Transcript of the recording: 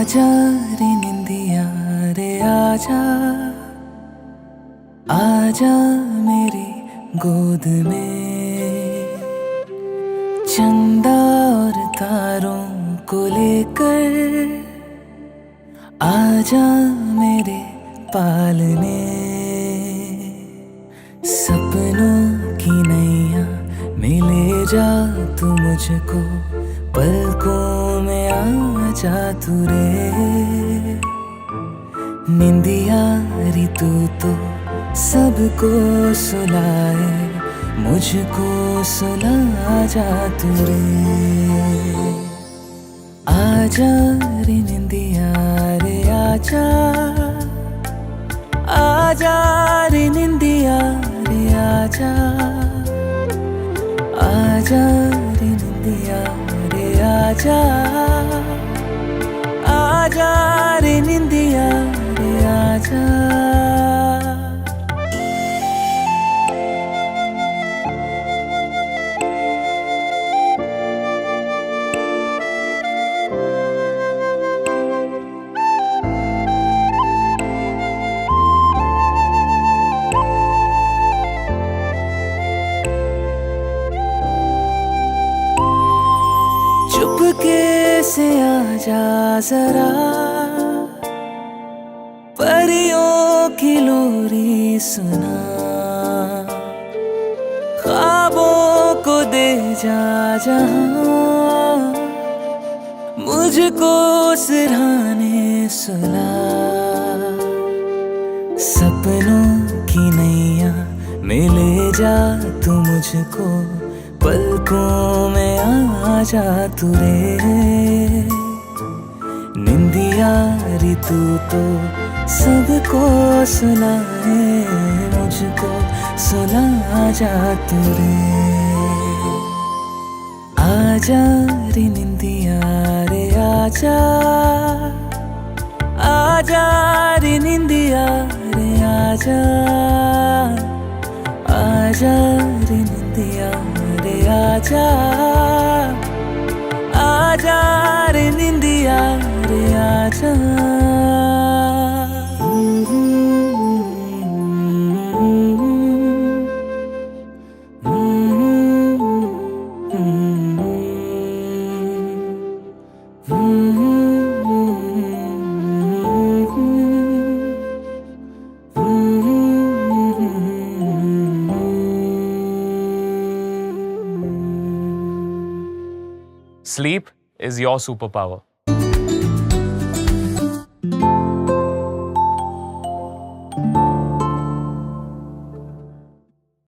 आजा रे निंदिया रे आजा, आजा मेरी गोद में। चंदा और तारों को लेकर आजा मेरे पालने। सपनों की नैया में ले जा तू मुझको, पलकों में आ जा तू रे। निंदिया री तू तो सबको सुलाए, मुझको सुला जा तू रे। आजा रे निंदिया रे आजा, आजा रे निंदिया रे आजा, आजा रे निंदिया रे आजा, आजा रे निंदिया रे आजा। चुपके से आजा जरा, परियों की लोरी सुना। ख्वाबों को दे जा जहां, मुझको सिरहाने सुला। सपनों की नैया में ले जा तू मुझको, पलकों में आ जा तू रे। निंदिया री तू तो सबको सुलाए, मुझको सुला जा तू रे। आजा रे निंदिया रे आजा, आजा रे निंदिया रे आजा, आजा रे निंदिया रे आजा, आजा रे निंदिया रे आजा। Sleep is your superpower.